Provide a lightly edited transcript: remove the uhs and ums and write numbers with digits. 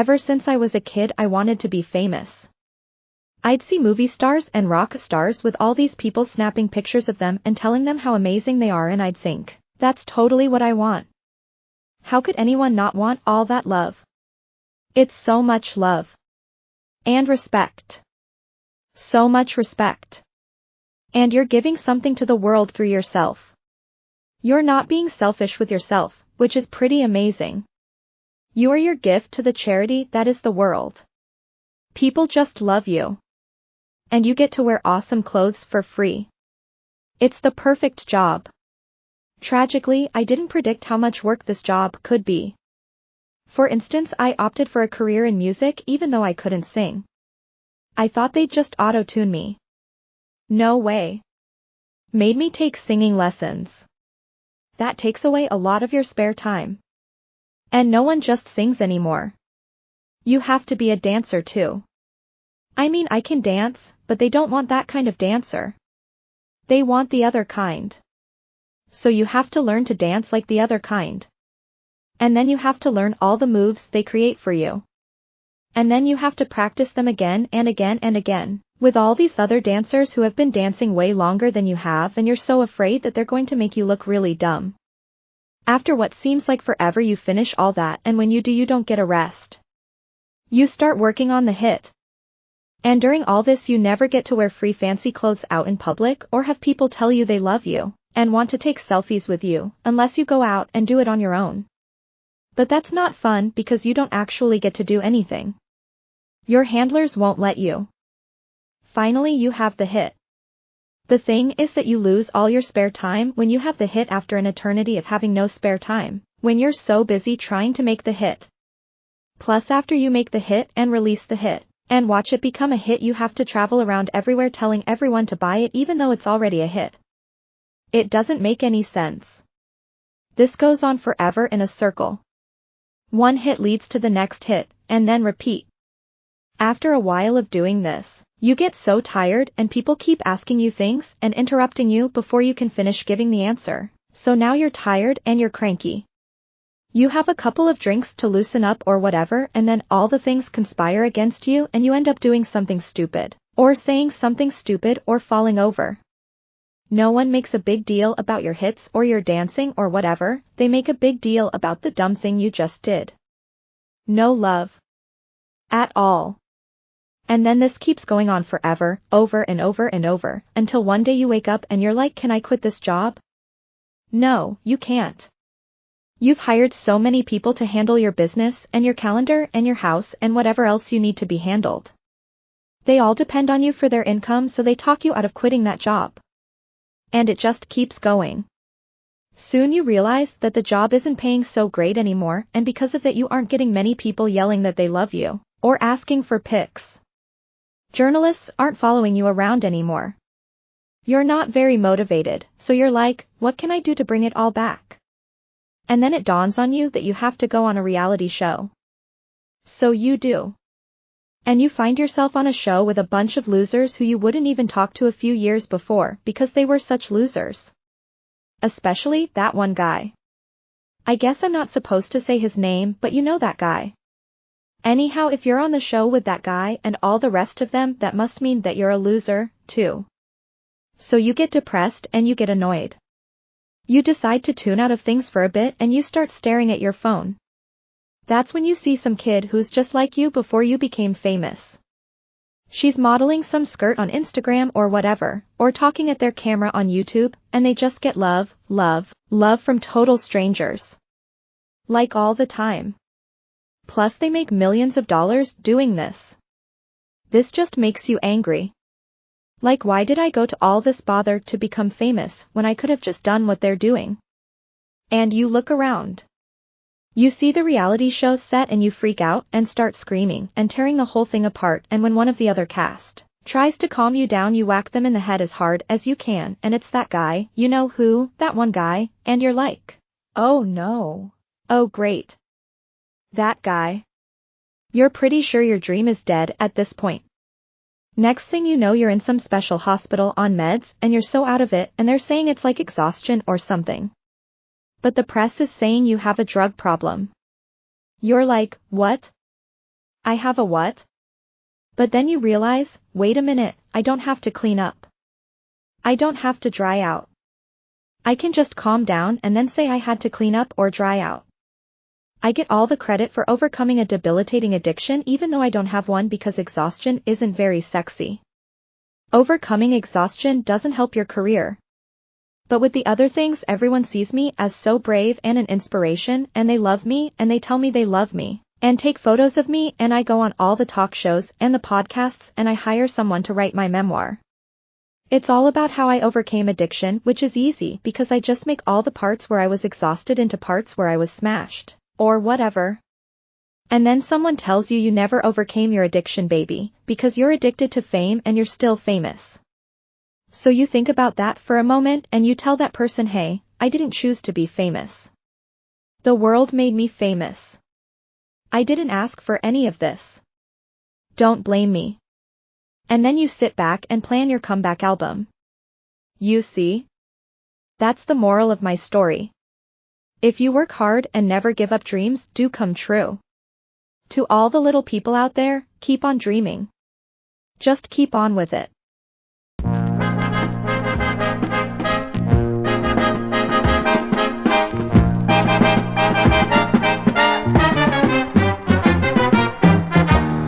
Ever since I was a kid I wanted to be famous. I'd see movie stars and rock stars with all these people snapping pictures of them and telling them how amazing they are, and I'd think, that's totally what I want. How could anyone not want all that love? It's so much love. And respect. So much respect. And you're giving something to the world through yourself. You're not being selfish with yourself, which is pretty amazing. You are your gift to the charity that is the world. People just love you. And you get to wear awesome clothes for free. It's the perfect job. Tragically, I didn't predict how much work this job could be. For instance, I opted for a career in music even though I couldn't sing. I thought they'd just auto-tune me. No way. Made me take singing lessons. That takes away a lot of your spare time. And no one just sings anymore. You have to be a dancer too. I mean, I can dance, but they don't want that kind of dancer. They want the other kind. So you have to learn to dance like the other kind. And then you have to learn all the moves they create for you. And then you have to practice them again and again and again, with all these other dancers who have been dancing way longer than you have, and you're so afraid that they're going to make you look really dumb. After what seems like forever you finish all that, and when you do you don't get a rest. You start working on the hit. And during all this you never get to wear free fancy clothes out in public or have people tell you they love you and want to take selfies with you, unless you go out and do it on your own. But that's not fun because you don't actually get to do anything. Your handlers won't let you. Finally you have the hit. The thing is that you lose all your spare time when you have the hit after an eternity of having no spare time, when you're so busy trying to make the hit. Plus after you make the hit and release the hit, and watch it become a hit, you have to travel around everywhere telling everyone to buy it even though it's already a hit. It doesn't make any sense. This goes on forever in a circle. One hit leads to the next hit, and then repeat. After a while of doing this, you get so tired and people keep asking you things and interrupting you before you can finish giving the answer, so now you're tired and you're cranky. You have a couple of drinks to loosen up or whatever, and then all the things conspire against you and you end up doing something stupid, or saying something stupid or falling over. No one makes a big deal about your hits or your dancing or whatever, they make a big deal about the dumb thing you just did. No love. At all. And then this keeps going on forever, over and over and over, until one day you wake up and you're like, can I quit this job? No, you can't. You've hired so many people to handle your business and your calendar and your house and whatever else you need to be handled. They all depend on you for their income, so they talk you out of quitting that job. And it just keeps going. Soon you realize that the job isn't paying so great anymore, and because of that you aren't getting many people yelling that they love you, or asking for pics. Journalists aren't following you around anymore. You're not very motivated, so you're like, what can I do to bring it all back? And then it dawns on you that you have to go on a reality show. So you do. And you find yourself on a show with a bunch of losers who you wouldn't even talk to a few years before because they were such losers. Especially that one guy. I guess I'm not supposed to say his name, but you know that guy. Anyhow, if you're on the show with that guy and all the rest of them, that must mean that you're a loser, too. So you get depressed and you get annoyed. You decide to tune out of things for a bit and you start staring at your phone. That's when you see some kid who's just like you before you became famous. She's modeling some skirt on Instagram or whatever, or talking at their camera on YouTube, and they just get love, love, love from total strangers. Like all the time. Plus they make millions of dollars doing this. This just makes you angry. Like, why did I go to all this bother to become famous when I could have just done what they're doing? And you look around. You see the reality show set and you freak out and start screaming and tearing the whole thing apart, and when one of the other cast tries to calm you down you whack them in the head as hard as you can, and it's that guy, you know who, that one guy, and you're like, oh no. Oh great. That guy. You're pretty sure your dream is dead at this point. Next thing you know you're in some special hospital on meds and you're so out of it and they're saying it's like exhaustion or something. But the press is saying you have a drug problem. You're like, what? I have a what? But then you realize, wait a minute, I don't have to clean up. I don't have to dry out. I can just calm down and then say I had to clean up or dry out. I get all the credit for overcoming a debilitating addiction even though I don't have one because exhaustion isn't very sexy. Overcoming exhaustion doesn't help your career. But with the other things, everyone sees me as so brave and an inspiration, and they love me and they tell me they love me, and take photos of me, and I go on all the talk shows and the podcasts and I hire someone to write my memoir. It's all about how I overcame addiction, which is easy because I just make all the parts where I was exhausted into parts where I was smashed. Or whatever. And then someone tells you never overcame your addiction, baby, because you're addicted to fame and you're still famous. So you think about that for a moment and you tell that person, hey, I didn't choose to be famous. The world made me famous. I didn't ask for any of this. Don't blame me. And then you sit back and plan your comeback album. You see? That's the moral of my story. If you work hard and never give up, dreams do come true. To all the little people out there, keep on dreaming. Just keep on with it.